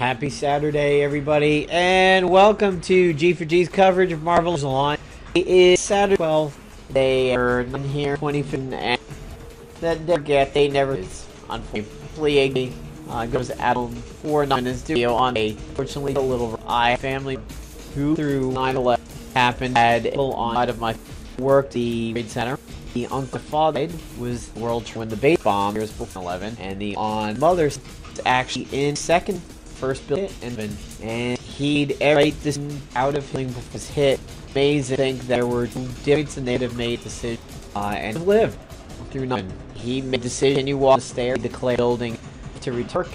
Happy Saturday, everybody, and welcome to G4G's coverage of Marvel's Launch. It is Saturday 12th. They are here 25th, and they never is. Unfortunately, goes Adam 49 in studio on a fortunately a little family who through 9/11 happened had people on side of my work the Trade Center. The uncle father was World when the base bomb years before 11, and the on mother's actually in first build and he'd right this out of feeling was hit. Amazing to think there were different native made decisions and lived through nothing. He made a decision you walk the stairs, declare building to return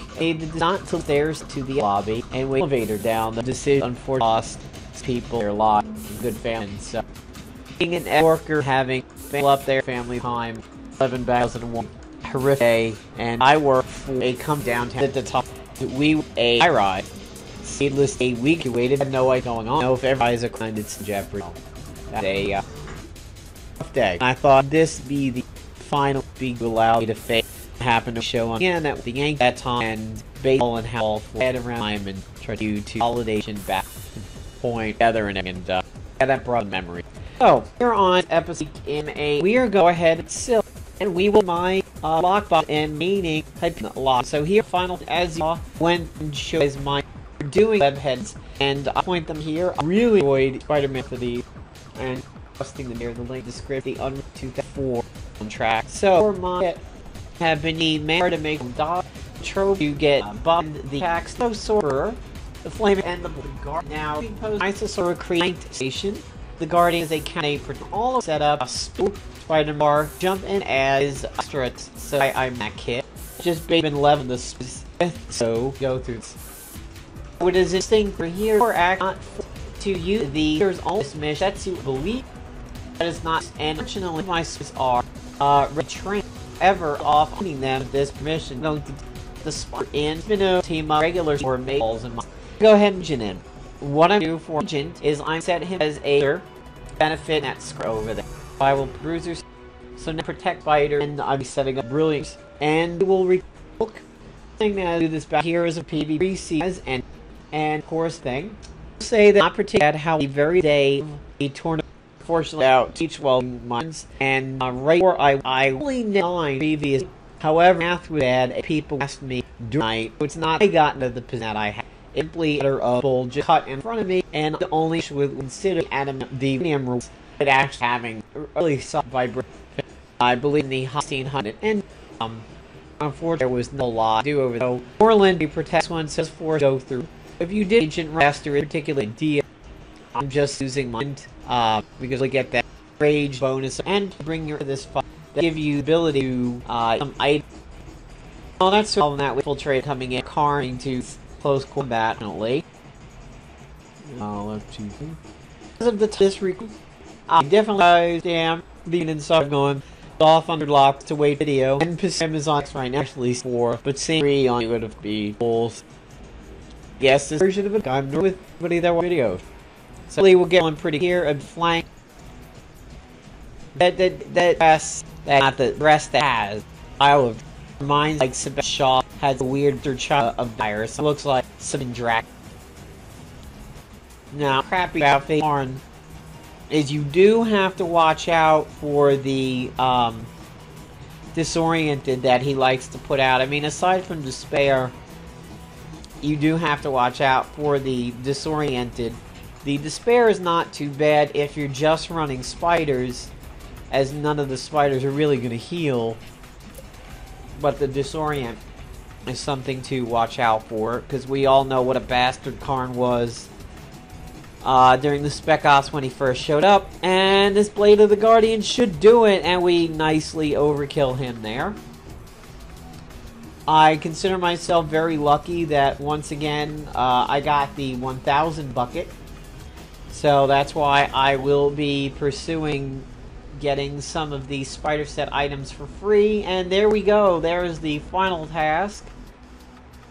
not to stairs to the lobby and wait elevator down. The decision unfortunately lost people their lives, good families. So being an worker having up their family time 11,001 horrific day, and I work for a come downtown at the top. We a high ride. Seedless a week you waited, had no idea going on. No, if everybody's a client, it's Jeffrey. That's a rough day. I thought this be the final big allow me to fake happen to show on again that the Yank that time and baseball and health head around time and try to validation back point together and yeah, that brought memory. So here on episode we are go ahead and Silky, and we will my lockbox and meaning Hyperion lock. So here final as you went and shows my doing webheads, and I point them here. I really enjoyed Spider-Man for these and posting them near the link description the under 2004 on track. So for my have been the mayor to make them dog trope you get bummed the tax no sorcerer, the flame and the guard. Now Isosaur create station. The Guardian is a candidate for all set up a Spider-Man jump in as Asterix. So I'm that kid. Just been 11 this so go through. What is this thing for here or act not to you the there's almost mission that's you believe that is not, and unfortunately my are retrained ever off owning them this mission going to the spot in SpiNo team regulars or maples and go ahead and engine in. What I do for agent is I set him as a benefit that scroll over there. I will bruisers so now protect fighter, and I'll be setting up brilliance and will look thing that do this back here is a PVP seas and course thing. Say that not particular how the very day a tournament fortunately out each well months and right where I only 9 previous. However, math would add people asked me night. It's not I got into the position that I had. Simply a bull just cut in front of me, and the only would consider the rules but actually having really soft vibration. I believe in the 1600 and unfortunately there was no lot to do over there. Orland protects one says force go through. If you did agent master in particular idea, I'm just using mine because I get that rage bonus and bring your this fight that give you the ability to some item. Oh, that's all that with infiltrate coming in, carring to close combat, definitely. Let's see. Because of this recruit, I definitely damn being inside going off under locks to wait video and Amazon right now actually 4, but seeing 3 on it would have been bulls. Yes, this version of it I'm with anybody that watch videos. So we'll get one pretty here and flank that not the rest that has Isle of reminds like Sebastian Shaw has a weird child of virus. It looks like some drac. Now crappy about Fate Arn is you do have to watch out for the disoriented that he likes to put out. I mean, aside from despair, you do have to watch out for the disoriented. The despair is not too bad if you're just running spiders, as none of the spiders are really going to heal. But the disorient is something to watch out for, because we all know what a bastard Karn was during the Spec Ops when he first showed up, and this Blade of the Guardian should do it, and we nicely overkill him there. I consider myself very lucky that once again I got the 1000 bucket, so that's why I will be pursuing getting some of these spider set items for free. And there we go, there's the final task,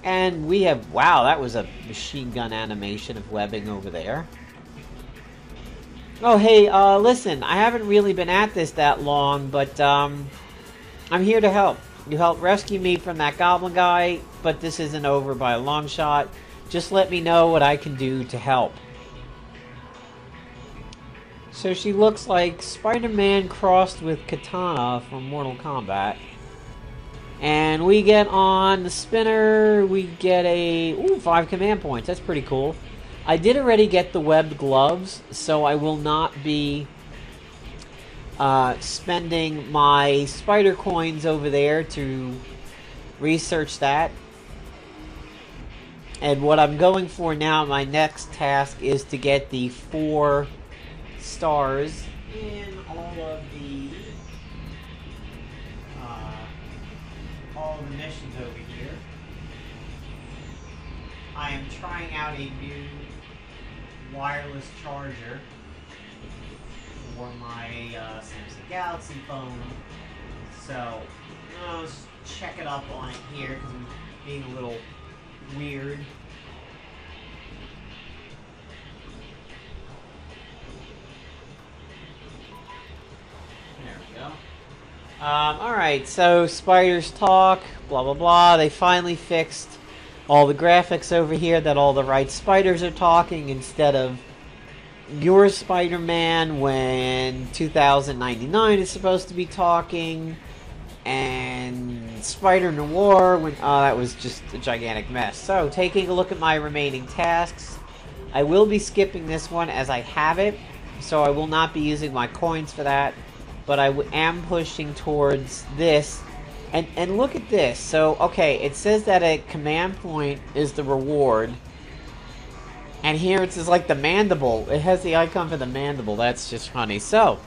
and we have, wow, that was a machine gun animation of webbing over there. Oh hey, listen, I haven't really been at this that long, but I'm here to help. You helped rescue me from that goblin guy, but this isn't over by a long shot. Just let me know what I can do to help. So she looks like Spider-Man crossed with Katana from Mortal Kombat. And we get on the spinner, we get a 5 command points. That's pretty cool. I did already get the webbed gloves, so I will not be spending my spider coins over there to research that. And what I'm going for now, my next task, is to get the 4 stars in all the missions over here. I am trying out a new wireless charger for my Samsung Galaxy phone. So, let's check it up on it here because I'm being a little weird. There we go. Alright, so spiders talk, blah blah blah. They finally fixed all the graphics over here that all the right spiders are talking instead of your Spider-Man when 2099 is supposed to be talking, and Spider Noir when that was just a gigantic mess. So taking a look at my remaining tasks, I will be skipping this one as I have it, so I will not be using my coins for that, but I am pushing towards this. And look at this. So, okay, it says that a command point is the reward. And here it says, like, the mandible. It has the icon for the mandible. That's just funny. So,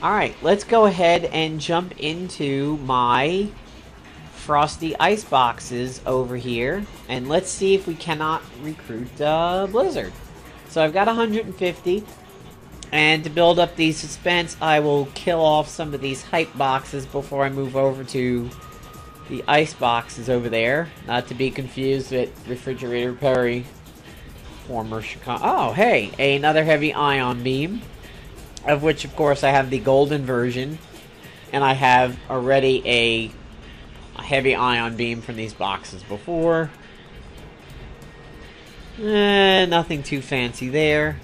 alright, let's go ahead and jump into my frosty ice boxes over here. And let's see if we cannot recruit Blizzard. So, I've got 150. And to build up the suspense, I will kill off some of these hype boxes before I move over to the ice boxes over there. Not to be confused with Refrigerator Perry, former Chicago. Oh, hey, another heavy ion beam, of which, of course, I have the golden version. And I have already a heavy ion beam from these boxes before. Nothing too fancy there.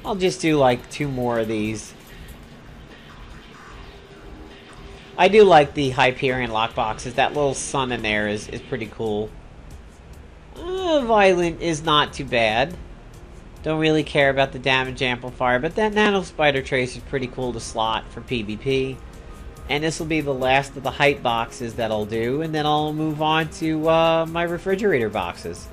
I'll just do like 2 more of these. I do like the Hyperion lockboxes. That little sun in there is pretty cool. Violent is not too bad. Don't really care about the damage amplifier, but that nano spider trace is pretty cool to slot for PvP. And this will be the last of the hype boxes that I'll do, and then I'll move on to my refrigerator boxes.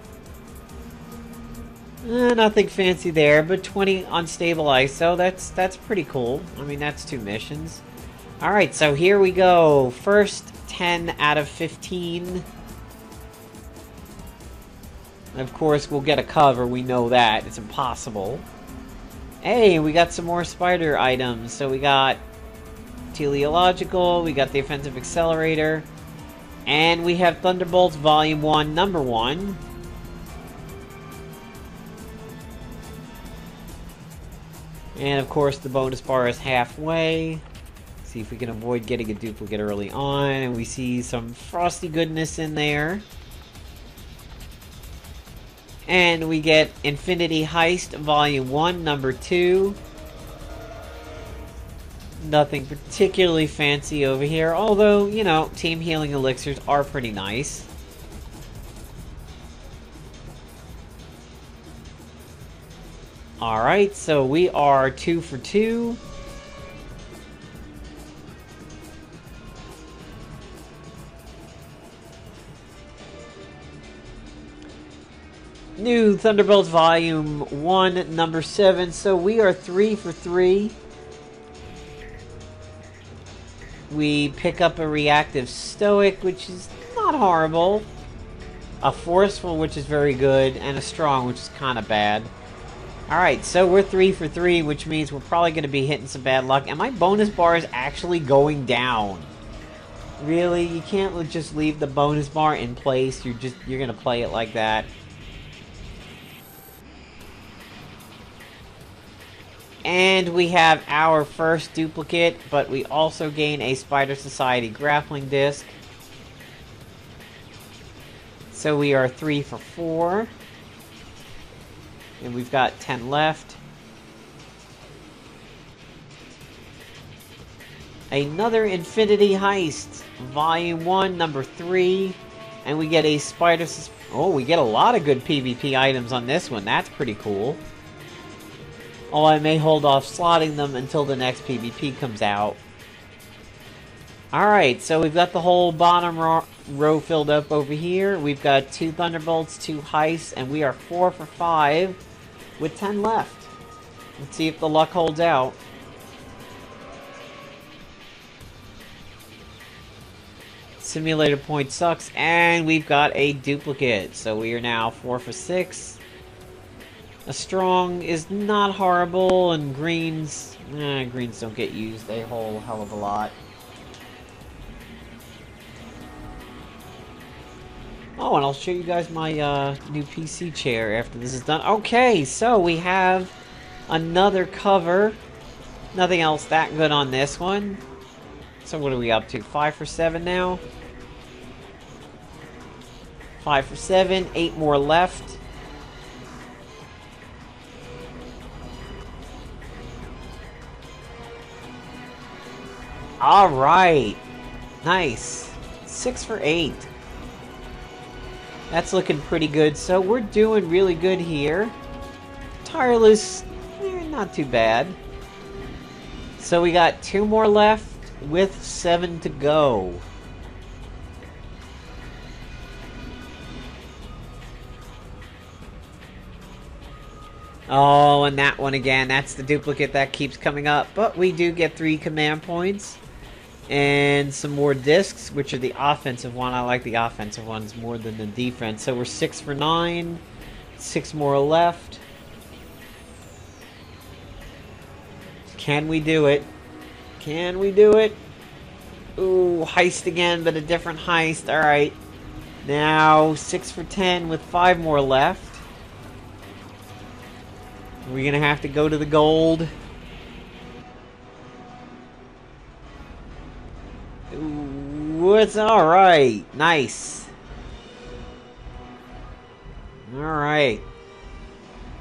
Nothing fancy there, but 20 unstable ISO, that's pretty cool. I mean, that's 2 missions. Alright, so here we go. First 10 out of 15. Of course, we'll get a cover, we know that. It's impossible. Hey, we got some more spider items. So we got teleological, we got the offensive accelerator, and we have Thunderbolts Volume 1, Number 1. And of course the bonus bar is halfway. See if we can avoid getting a duplicate early on. And we see some frosty goodness in there. And we get Infinity Heist Volume 1, Number 2. Nothing particularly fancy over here. Although, you know, team healing elixirs are pretty nice. Alright, so we are 2 for 2. New Thunderbolts Volume 1, Number 7. So we are 3 for 3. We pick up a Reactive Stoic, which is not horrible. A Forceful, which is very good. And a Strong, which is kind of bad. Alright, so we're 3 for 3, which means we're probably going to be hitting some bad luck. And my bonus bar is actually going down. Really? You can't just leave the bonus bar in place. You're going to play it like that. And we have our first duplicate, but we also gain a Spider Society grappling disc. So we are 3 for 4. And we've got 10 left. Another Infinity Heist. Volume 1, number 3. And we get a spider... Oh, we get a lot of good PvP items on this one. That's pretty cool. Oh, I may hold off slotting them until the next PvP comes out. Alright, so we've got the whole bottom row filled up over here. We've got 2 Thunderbolts, 2 Heists, and we are 4 for 5 with 10 left. Let's see if the luck holds out. Simulator point sucks, and we've got a duplicate. So we are now 4 for 6. A strong is not horrible, and greens... greens don't get used a whole hell of a lot. Oh, and I'll show you guys my new PC chair after this is done. Okay, so we have another cover. Nothing else that good on this one. So what are we up to? 5 for 7 now? 5 for 7, 8 more left. Alright. Nice. 6 for 8. That's looking pretty good. So we're doing really good here. Tireless, not too bad. So we got 2 more left with 7 to go. Oh, and that one again. That's the duplicate that keeps coming up. But we do get 3 command points. And some more discs, which are the offensive one. I like the offensive ones more than the defense. So we're 6 for 9. 6 more left. Can we do it? Can we do it? Ooh, heist again, but a different heist. Alright. Now, 6 for 10 with 5 more left. We're gonna have to go to the gold. Ooh, it's alright. Nice. Alright.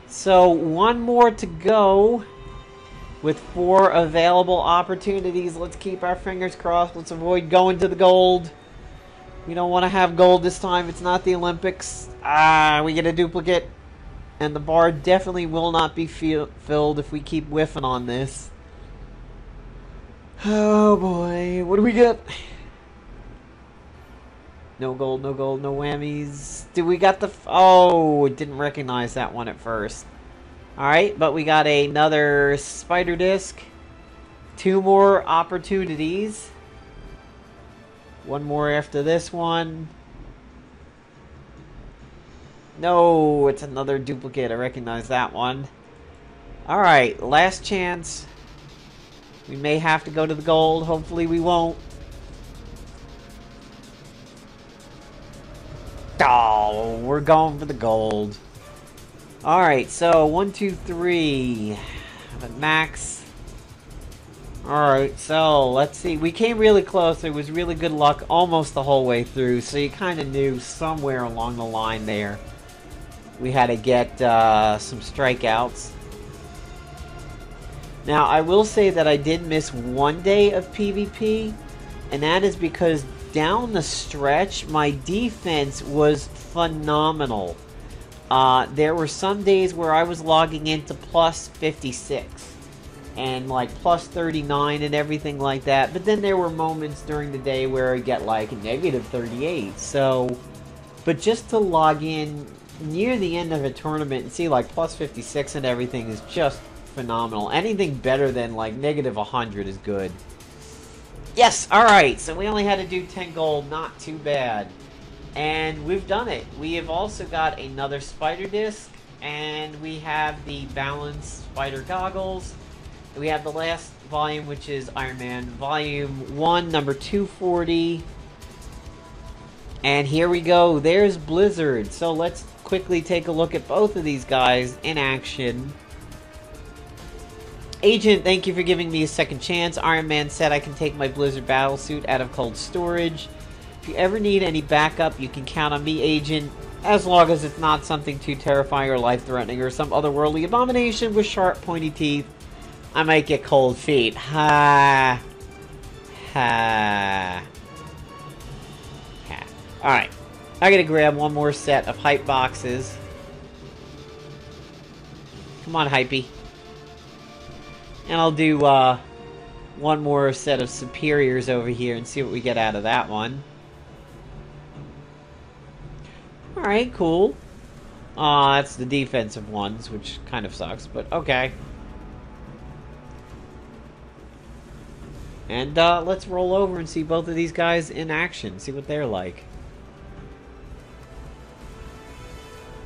So, 1 more to go. With 4 available opportunities. Let's keep our fingers crossed. Let's avoid going to the gold. We don't want to have gold this time. It's not the Olympics. We get a duplicate. And the bar definitely will not be filled if we keep whiffing on this. Oh boy. What do we get? No gold, no gold, no whammies. Did we got the... Oh, didn't recognize that one at first. Alright, but we got another spider disc. 2 more opportunities. 1 more after this one. No, it's another duplicate. I recognize that one. Alright, last chance. We may have to go to the gold. Hopefully we won't. Oh, we're going for the gold. Alright, so 1, 2, 3. But max. Alright, so let's see. We came really close. It was really good luck almost the whole way through. So you kind of knew somewhere along the line there we had to get some strikeouts. Now, I will say that I did miss 1 day of PvP. And that is because down the stretch, my defense was phenomenal. There were some days where I was logging into plus 56 and like plus 39 and everything like that. But then there were moments during the day where I get like negative 38. So, but just to log in near the end of a tournament and see like plus 56 and everything is just phenomenal. Anything better than like negative 100 is good. Yes, alright, so we only had to do 10 gold, not too bad. And we've done it. We have also got another spider disc, and we have the balanced spider goggles. We have the last volume, which is Iron Man Volume 1, number 240. And here we go. There's Blizzard. So let's quickly take a look at both of these guys in action. Agent, thank you for giving me a second chance. Iron Man said I can take my Blizzard battlesuit out of cold storage. If you ever need any backup, you can count on me, Agent, as long as it's not something too terrifying or life-threatening or some otherworldly abomination with sharp, pointy teeth. I might get cold feet. Ha. Ha. Ha. Alright. I gotta grab one more set of hype boxes. Come on, Hypey. And I'll do, one more set of superiors over here and see what we get out of that one. Alright, cool. That's the defensive ones, which kind of sucks, but okay. And let's roll over and see both of these guys in action, see what they're like.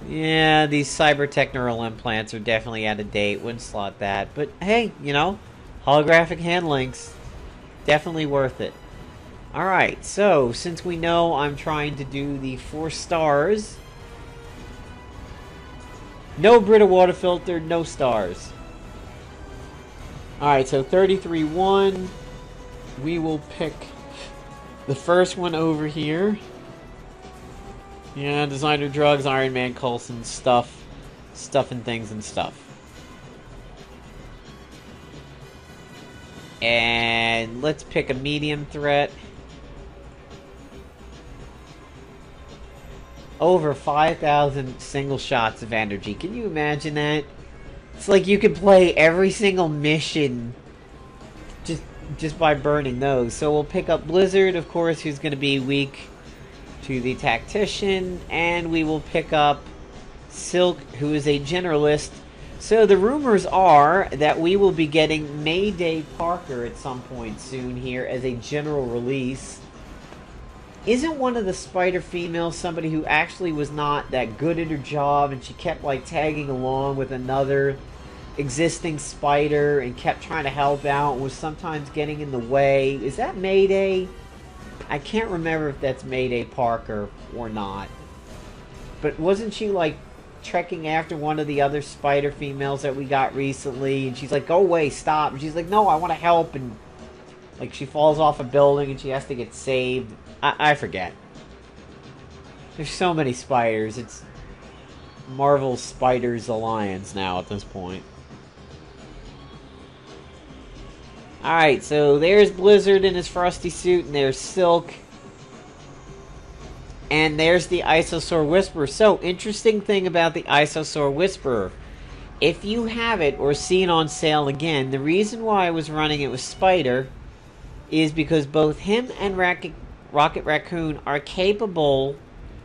Yeah, these cybertech neural implants are definitely out of date, wouldn't slot that, but hey, you know, holographic hand links, definitely worth it. Alright, so, since we know I'm trying to do the 4 stars, no Brita water filter, no stars. Alright, so 33-1, we will pick the first one over here. Yeah, designer drugs, Iron Man, Coulson, stuff and things and stuff. And let's pick a medium threat. Over 5,000 single shots of energy. Can you imagine that? It's like you could play every single mission just by burning those. So we'll pick up Blizzard, of course, who's going to be weak to the Tactician, and we will pick up Silk, who is a generalist. So the rumors are that we will be getting Mayday Parker at some point soon here as a general release. Isn't one of the spider females somebody who actually was not that good at her job, and she kept like tagging along with another existing spider and kept trying to help out and was sometimes getting in the way? Is that Mayday? I can't remember if that's Mayday Parker or not. But wasn't she like trekking after one of the other spider females that we got recently, and she's like, go away, stop, and she's like, no, I want to help, and like she falls off a building and she has to get saved. I forget. There's so many spiders. It's Marvel Spiders Alliance now at this point. Alright, so there's Blizzard in his frosty suit, and there's Silk. And there's the Isosaur Whisperer. So, interesting thing about the Isosaur Whisperer. If you have it or see it on sale again, the reason why I was running it with Spider is because both him and Rocket Raccoon are capable,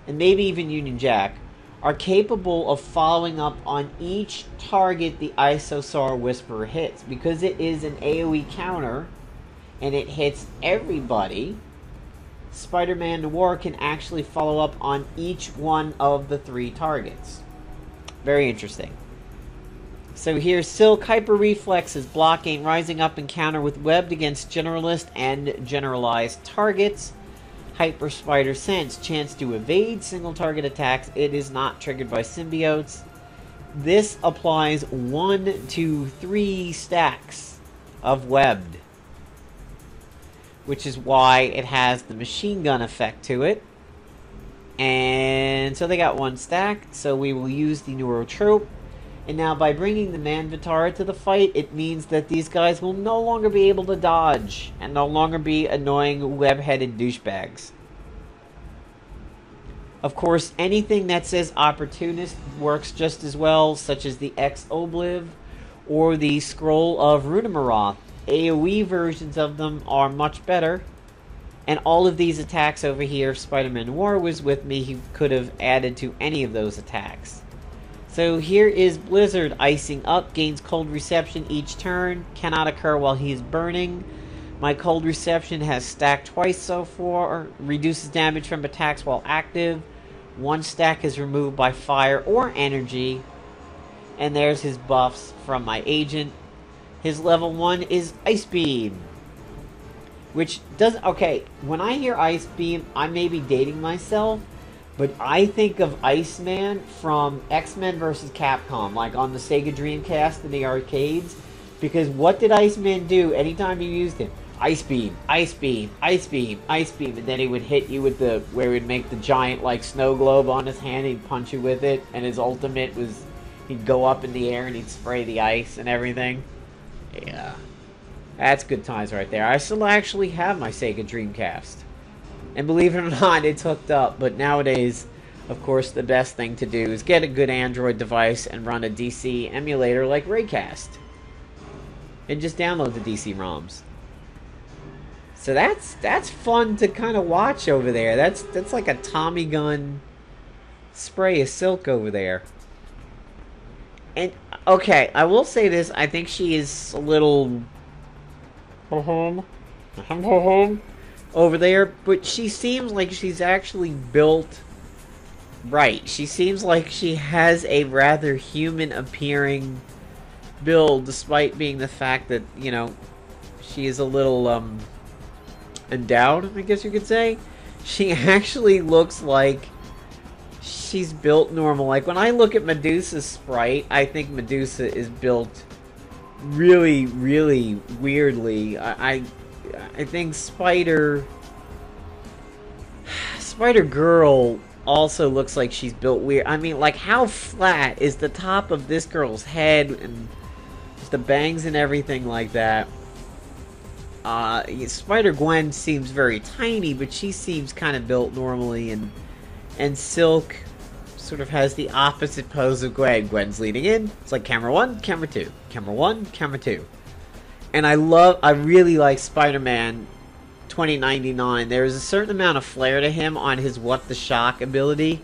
and maybe even Union Jack, are capable of following up on each target the Isosaur Whisperer hits. Because it is an AoE counter, and it hits everybody, Spider-Man Noir can actually follow up on each one of the 3 targets. Very interesting. So here's Silk, Hyper Reflexes, blocking, rising up and counter with webbed against generalist and generalized targets. Hyper Spider Sense, chance to evade single target attacks. It is not triggered by symbiotes. This applies 1 to 3 stacks of webbed, which is why it has the machine gun effect to it. And so they got 1 stack, so we will use the Neurotrope. And now by bringing the Manvitar to the fight, it means that these guys will no longer be able to dodge and no longer be annoying web-headed douchebags. Of course, anything that says Opportunist works just as well, such as the X-Obliv or the Scroll of Runamaroth. AoE versions of them are much better. And all of these attacks over here, if Spider-Man Noir was with me, he could have added to any of those attacks. So here is Blizzard, icing up, gains cold reception each turn, cannot occur while he is burning. My cold reception has stacked twice so far, reduces damage from attacks while active. 1 stack is removed by fire or energy. And there's his buffs from my agent. His level 1 is Ice Beam. Which does, okay, when I hear Ice Beam, I may be dating myself. But I think of Iceman from X-Men vs. Capcom, like on the Sega Dreamcast in the arcades. Because what did Iceman do anytime you used him? ice beam, ice beam, ice beam, ice beam, and then he would hit you with the, where he would make the giant, like, snow globe on his hand, he'd punch you with it, and his ultimate was, he'd go up in the air and he'd spray the ice and everything. Yeah. That's good times right there. I still actually have my Sega Dreamcast. And believe it or not, it's hooked up, but nowadays, of course, the best thing to do is get a good Android device and run a DC emulator like Raycast. And just download the DC ROMs. So that's fun to kind of watch over there. That's like a Tommy gun spray of Silk over there. And okay, I will say this, I think she is a little over there, but she seems like she's actually built right. She seems like she has a rather human appearing build, despite being the fact that, you know, she is a little endowed, I guess you could say. She actually looks like she's built normal. Like, when I look at Medusa's sprite, I think Medusa is built really, really weirdly. I think Spider Girl also looks like she's built weird. I mean, like, how flat is the top of this girl's head, and just the bangs and everything like that. Spider-Gwen seems very tiny, but she seems kind of built normally, and Silk sort of has the opposite pose of Gwen. Gwen's leading in. It's like camera 1, camera 2. Camera 1, camera 2. And I really like Spider-Man 2099. There is a certain amount of flair to him on his What the Shock ability.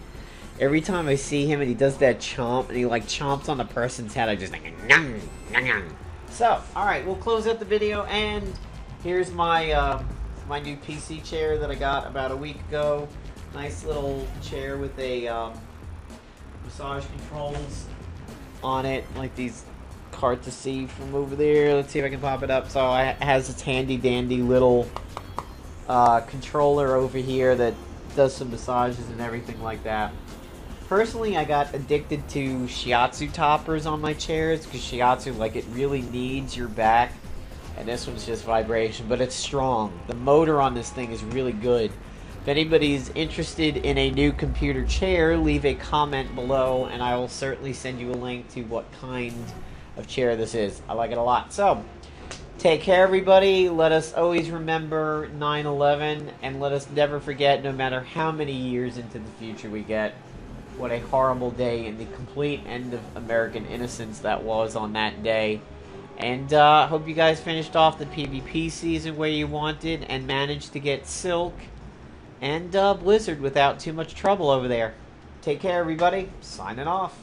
Every time I see him and he does that chomp, and he like chomps on the person's head, I just think, nyang, nyang. So, alright, we'll close out the video, and here's my my new PC chair that I got about a week ago. Nice little chair with a massage controls on it, like these, hard to see from over there. Let's see if I can pop it up. So it has this handy dandy little controller over here that does some massages and everything like that. Personally, I got addicted to shiatsu toppers on my chairs, because shiatsu, like, it really needs your back, and this one's just vibration, but it's strong. The motor on this thing is really good. If anybody's interested in a new computer chair, leave a comment below, and I will certainly send you a link to what kind of chair this is. I like it a lot. So, take care, everybody. Let us always remember 9/11, and let us never forget, no matter how many years into the future we get, what a horrible day and the complete end of American innocence that was on that day. And hope you guys finished off the PvP season where you wanted and managed to get Silk and Blizzard without too much trouble over there. Take care, everybody. Signing off.